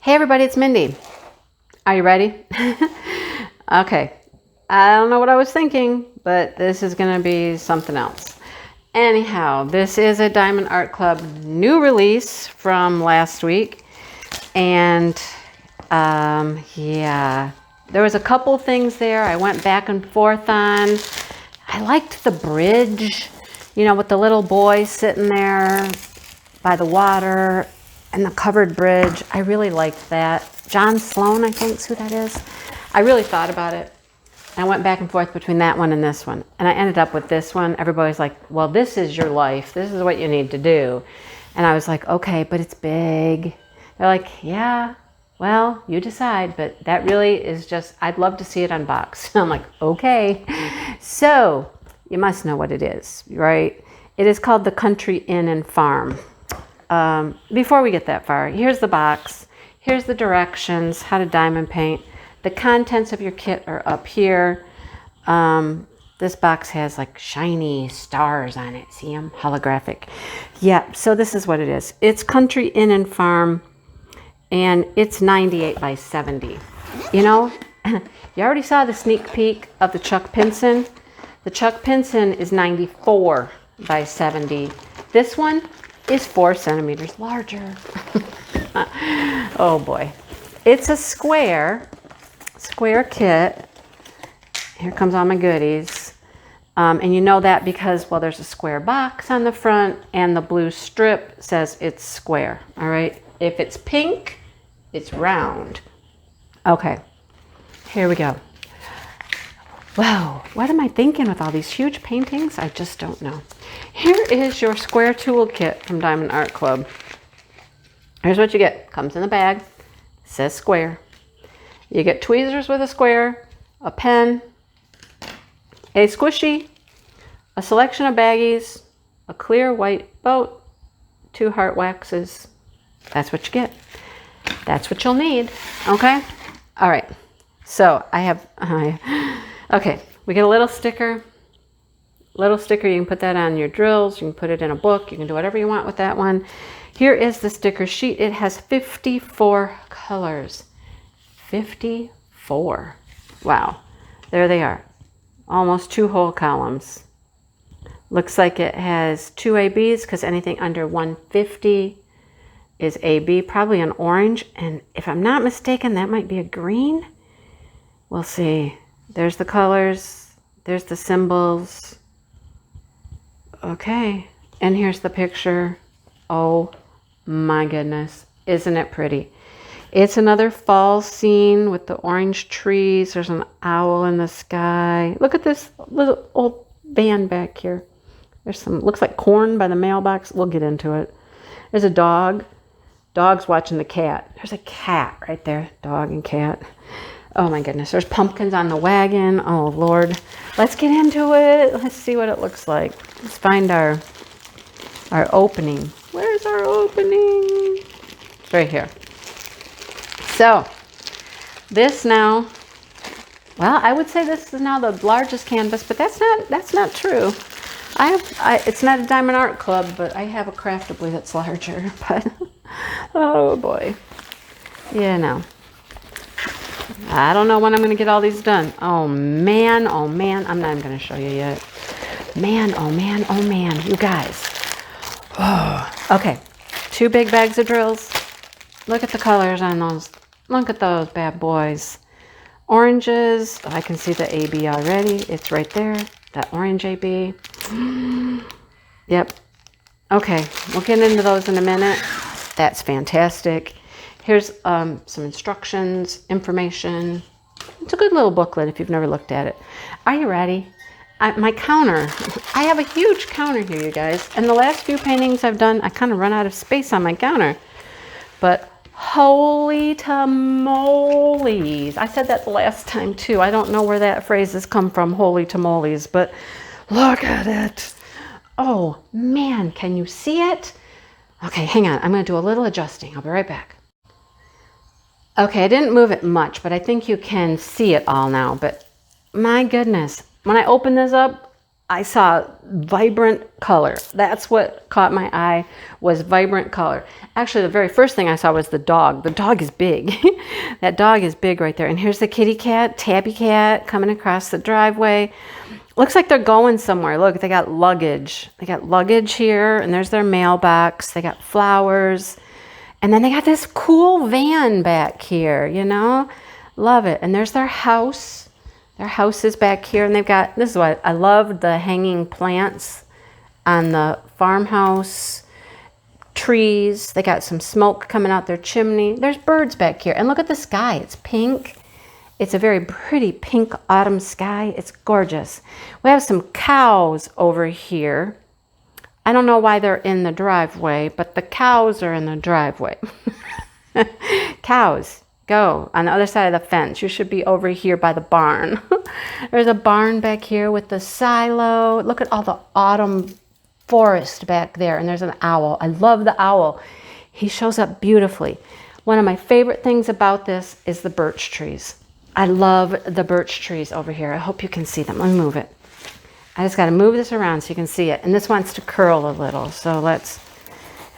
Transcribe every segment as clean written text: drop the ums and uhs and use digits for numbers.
Hey everybody, it's Mindy. Are you ready? Okay. I don't know what I was thinking, but this is going to be something else. Anyhow, this is a Diamond Art Club new release from last week. And yeah, there was a couple things there I went back and forth on. I liked the bridge, you know, with the little boy sitting there by the water and the covered bridge. I really liked that. John Sloan, I think is who that is. I really thought about it. I went back and forth between that one and this one. And I ended up with this one. Everybody's like, well, this is your life. This is what you need to do. And I was like, okay, but it's big. They're like, yeah, well, you decide. But that really is just, I'd love to see it unboxed. I'm like, okay. So you must know what it is, right? It is called the Country Inn and Farm. Before we get that far, here's the box. Here's the directions, how to diamond paint. The contents of your kit are up here. This box has like shiny stars on it. See them? Holographic. Yeah, so this is what it is. It's Country Inn and Farm, and it's 98 by 70. You know, you already saw the sneak peek of the Chuck Pinson. The Chuck Pinson is 94 by 70. This one is 4 centimeters larger. Oh boy. It's a square kit. Here comes all my goodies. And you know that because, well, there's a square box on the front and the blue strip says it's square. All right. If it's pink, it's round. Okay. Here we go. Wow, what am I thinking with all these huge paintings? I just don't know. Here is your square tool kit from Diamond Art Club. Here's what you get. Comes in the bag. Says square. You get tweezers with a square, a pen, a squishy, a selection of baggies, a clear white boat, 2 heart waxes. That's what you get. That's what you'll need. Okay? All right. So okay, we get a little sticker. You can put that on your drills. You can put it in a book. You can do whatever you want with that one. Here is the sticker sheet. It has 54 colors. 54. Wow. There they are. Almost 2 whole columns. Looks like it has 2 ABs because anything under 150 is AB. Probably an orange. And if I'm not mistaken, that might be a green. We'll see. There's the colors. There's the symbols. Okay. And here's the picture. Oh my goodness. Isn't it pretty? It's another fall scene with the orange trees. There's an owl in the sky. Look at this little old van back here. There's some, looks like corn by the mailbox. We'll get into it. There's a dog. Dog's watching the cat. There's a cat right there. Dog and cat. Oh my goodness. There's pumpkins on the wagon. Oh Lord. Let's get into it. Let's see what it looks like. Let's find our opening. Where's our opening? It's right here. So this now, well, I would say this is now the largest canvas, but that's not true. It's not a Diamond Art Club, but I have a Craftably that's larger. But oh boy, you know, I don't know when I'm going to get all these done. Oh man, I'm not even going to show you yet. Man, oh man, you guys. Oh, okay, 2 big bags of drills. Look at the colors on those. Look at those bad boys. Oranges. Oh, I can see the AB already. It's right there. That orange AB. Yep. Okay. We'll get into those in a minute. That's fantastic. Here's some instructions, information. It's a good little booklet if you've never looked at it. Are you ready? My counter. I have a huge counter here, you guys. And the last few paintings I've done, I kind of run out of space on my counter. But holy tamales. I said that the last time too. I don't know where that phrase has come from, holy tamales, but look at it. Oh man, can you see it? Okay, hang on. I'm going to do a little adjusting. I'll be right back. Okay, I didn't move it much, but I think you can see it all now. But my goodness, when I open this up, I saw vibrant color. That's what caught my eye, was vibrant color. Actually, the very first thing I saw was the dog. The dog is big. That dog is big right there. And here's the kitty cat, tabby cat, coming across the driveway. Looks like they're going somewhere. Look, they got luggage. They got luggage here, and there's their mailbox. They got flowers. And then they got this cool van back here, you know? Love it. And there's their house. Their house is back here, and they've got, this is what I love, the hanging plants on the farmhouse, trees. They got some smoke coming out their chimney. There's birds back here. And look at the sky. It's pink. It's a very pretty pink autumn sky. It's gorgeous. We have some cows over here. I don't know why they're in the driveway, but the cows are in the driveway. Cows. Go on the other side of the fence. You should be over here by the barn. There's a barn back here with the silo. Look at all the autumn forest back there. And there's an owl. I love the owl. He shows up beautifully. One of my favorite things about this is the birch trees. I love the birch trees over here. I hope you can see them. Let me move it. I just got to move this around so you can see it. And this wants to curl a little. So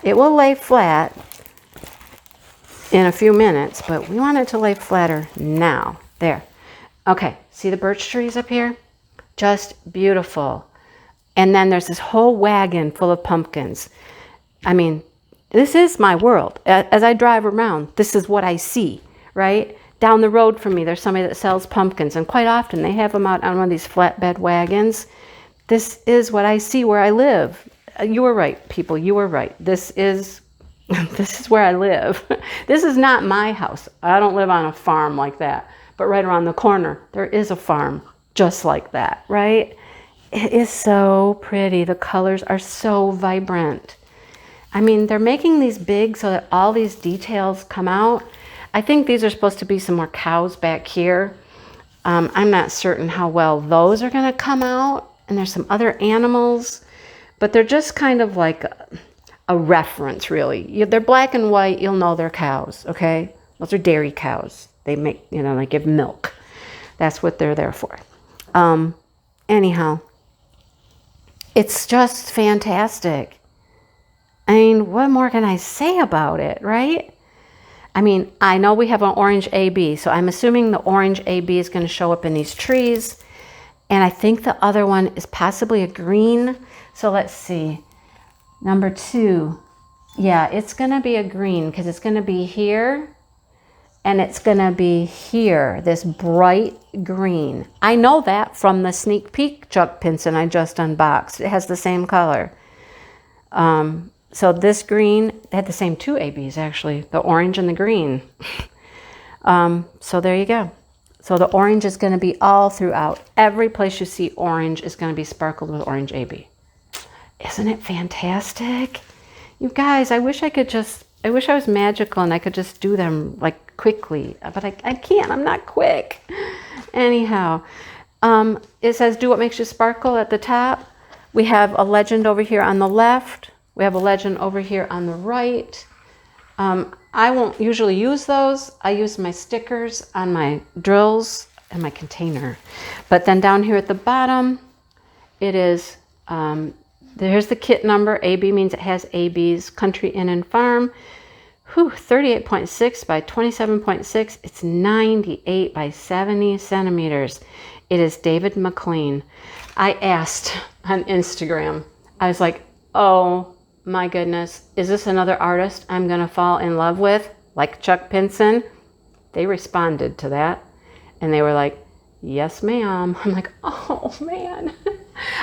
it will lay flat in a few minutes, but we want it to lay flatter now. There. Okay, see the birch trees up here? Just beautiful. And then there's this whole wagon full of pumpkins. I mean, this is my world. As I drive around, this is what I see, right? Down the road from me, there's somebody that sells pumpkins, and quite often they have them out on one of these flatbed wagons. This is what I see where I live. You were right, people. You were right. This is where I live. This is not my house. I don't live on a farm like that. But right around the corner, there is a farm just like that, right? It is so pretty. The colors are so vibrant. I mean, they're making these big so that all these details come out. I think these are supposed to be some more cows back here. I'm not certain how well those are going to come out. And there's some other animals. But they're just kind of like a reference, really. They're black and white. You'll know they're cows, okay? Those are dairy cows. They make, they give milk. That's what they're there for. Anyhow, it's just fantastic. I mean, what more can I say about it, right? I mean, I know we have an orange AB, so I'm assuming the orange AB is going to show up in these trees. And I think the other one is possibly a green. So let's see. Number 2. Yeah, it's going to be a green because it's going to be here. And it's going to be here, this bright green. I know that from the sneak peek Chuck Pinson I just unboxed. It has the same color. So this green, they had the same 2 ABs actually, the orange and the green. So there you go. So the orange is going to be all throughout. Every place you see orange is going to be sparkled with orange AB. Isn't it fantastic? You guys, I wish I was magical and I could just do them like quickly, but I can't. I'm not quick. Anyhow, it says, do what makes you sparkle at the top. We have a legend over here on the left. We have a legend over here on the right. I won't usually use those. I use my stickers on my drills and my container. But then down here at the bottom, it is, there's the kit number. AB means it has AB's country, inn, and farm. 38.6 by 27.6. It's 98 by 70 centimeters. It is David McLean. I asked on Instagram, I was like, oh my goodness, is this another artist I'm going to fall in love with, like Chuck Pinson? They responded to that, and they were like, yes, ma'am. I'm like, oh, man.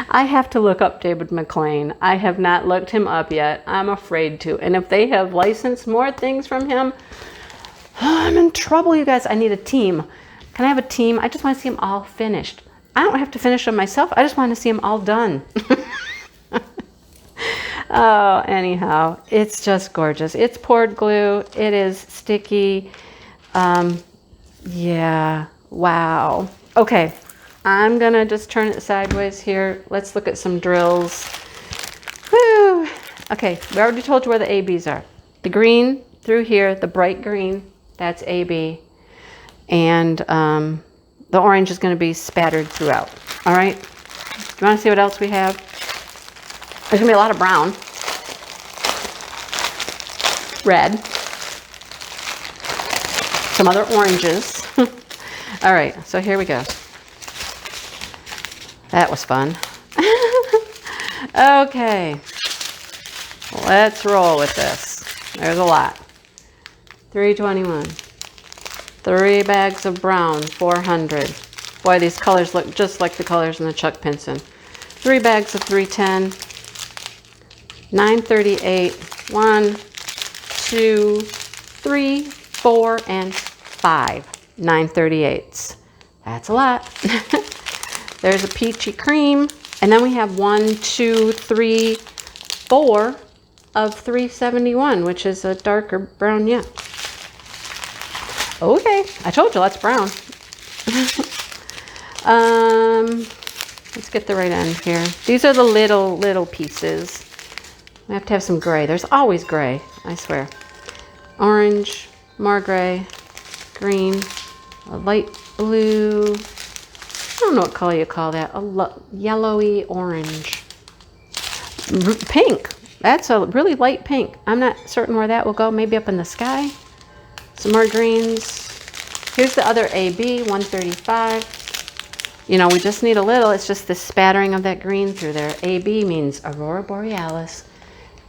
I have to look up David McLean. I have not looked him up yet. I'm afraid to. And if they have licensed more things from him, I'm in trouble, you guys. I need a team. Can I have a team? I just want to see them all finished. I don't have to finish them myself. I just want to see them all done. Oh, anyhow, it's just gorgeous. It's poured glue. It is sticky. Yeah, wow. Okay, I'm going to just turn it sideways here. Let's look at some drills. Woo! Okay, we already told you where the ABs are. The green through here, the bright green, that's AB. And the orange is going to be spattered throughout. All right? You want to see what else we have? There's going to be a lot of brown. Red. Some other oranges. All right, so here we go. That was fun. Okay. Let's roll with this. There's a lot. 321. 3 bags of brown, 400. Boy, these colors look just like the colors in the Chuck Pinson. 3 bags of 310. 938. 1, 2, 3, 4, and 5. 938s. That's a lot. There's a peachy cream. And then we have 1, 2, 3, 4 of 371, which is a darker brown yet. Okay, I told you that's brown. Let's get the right end here. These are the little pieces. We have to have some gray. There's always gray, I swear. Orange, more gray, green, a light blue. I don't know what color you call that. A yellowy orange. Pink. That's a really light pink. I'm not certain where that will go. Maybe up in the sky. Some more greens. Here's the other AB, 135. You know, we just need a little. It's just the spattering of that green through there. AB means Aurora Borealis.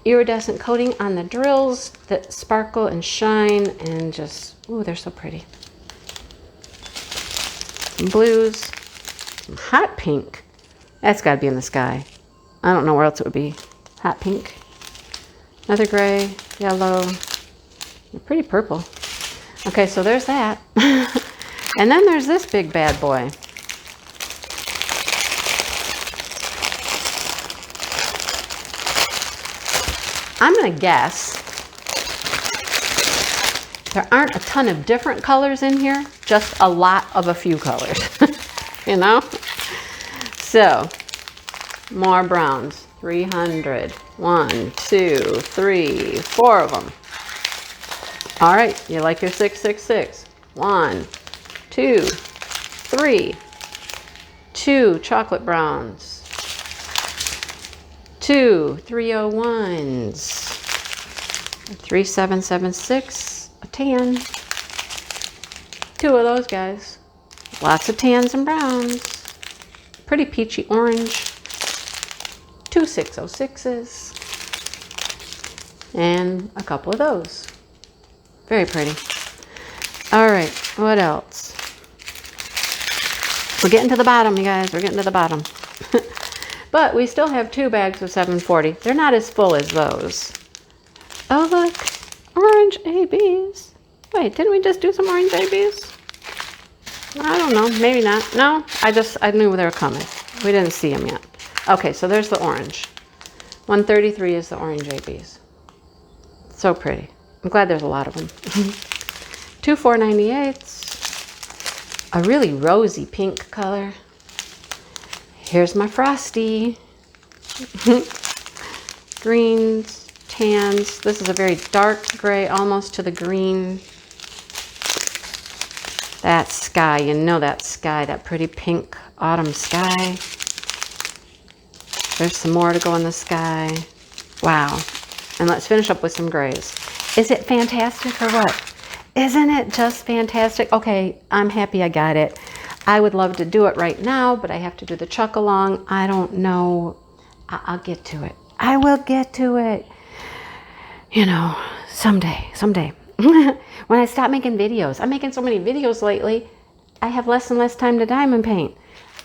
Iridescent coating on the drills that sparkle and shine and just, ooh, they're so pretty. Some blues. Some hot pink. That's got to be in the sky. I don't know where else it would be. Hot pink. Another gray, yellow. They're pretty purple. Okay, so there's that. And then there's this big bad boy. I'm going to guess there aren't a ton of different colors in here, just a lot of a few colors, you know? So, more browns, 300, 1, 2, 3, 4 of them. All right, you like your 666. 1, 2, 3, 2 chocolate browns. 2 301s, 3776, a tan, 2 of those guys, lots of tans and browns, pretty peachy orange, 2 606s, and a couple of those. Very pretty. All right, what else? We're getting to the bottom, you guys. We're getting to the bottom. But we still have 2 bags of 740. They're not as full as those. Oh, look. Orange ABs. Wait, didn't we just do some orange ABs? I don't know. Maybe not. No, I knew they were coming. We didn't see them yet. Okay, so there's the orange. 133 is the orange ABs. So pretty. I'm glad there's a lot of them. 2 498s. A really rosy pink color. Here's my Frosty. Greens, tans. This is a very dark gray, almost to the green. That sky, you know that sky, that pretty pink autumn sky. There's some more to go in the sky. Wow. And let's finish up with some grays. Is it fantastic or what? Isn't it just fantastic? Okay, I'm happy I got it. I would love to do it right now, but I have to do the chuck along. I don't know. I'll get to it. I will get to it. You know, someday. When I stop making videos. I'm making so many videos lately. I have less and less time to diamond paint.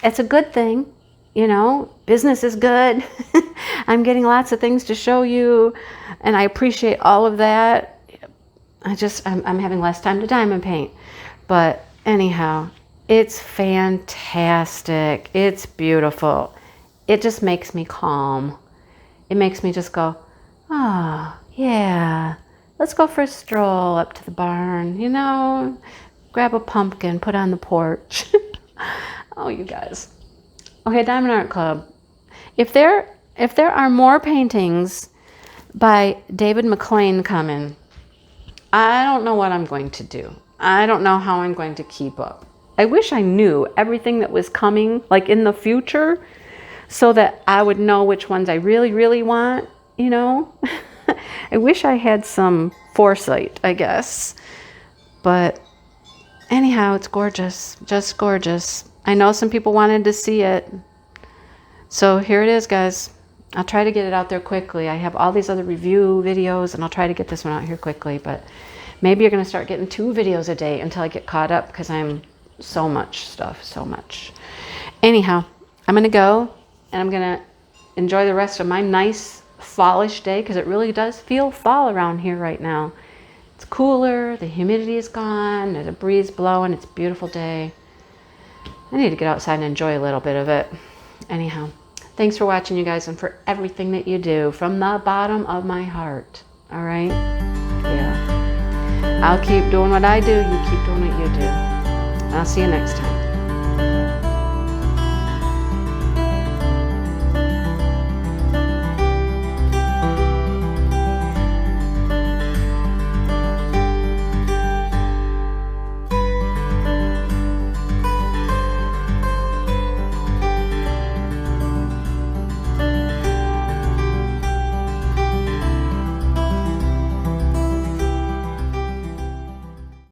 It's a good thing. You know, business is good. I'm getting lots of things to show you, and I appreciate all of that. I'm having less time to diamond paint. But anyhow, it's fantastic. It's beautiful. It just makes me calm. It makes me just go, oh, yeah, let's go for a stroll up to the barn, you know, grab a pumpkin, put on the porch. Oh, you guys. Okay, Diamond Art Club. If there are more paintings by David McLean coming, I don't know what I'm going to do. I don't know how I'm going to keep up. I wish I knew everything that was coming, like in the future, so that I would know which ones I really, really want, you know. I wish I had some foresight, I guess. But anyhow, it's gorgeous, just gorgeous. I know some people wanted to see it. So here it is, guys. I'll try to get it out there quickly. I have all these other review videos, and I'll try to get this one out here quickly. But maybe you're going to start getting 2 videos a day until I get caught up, because I'm so much stuff, so much. Anyhow, I'm going to go, and I'm going to enjoy the rest of my nice fallish day, because it really does feel fall around here right now. It's cooler, the humidity is gone, there's a breeze blowing, it's a beautiful day. I need to get outside and enjoy a little bit of it. Anyhow, thanks for watching, you guys, and for everything that you do from the bottom of my heart. All right? Yeah. I'll keep doing what I do, you keep doing what you do. I'll see you next time.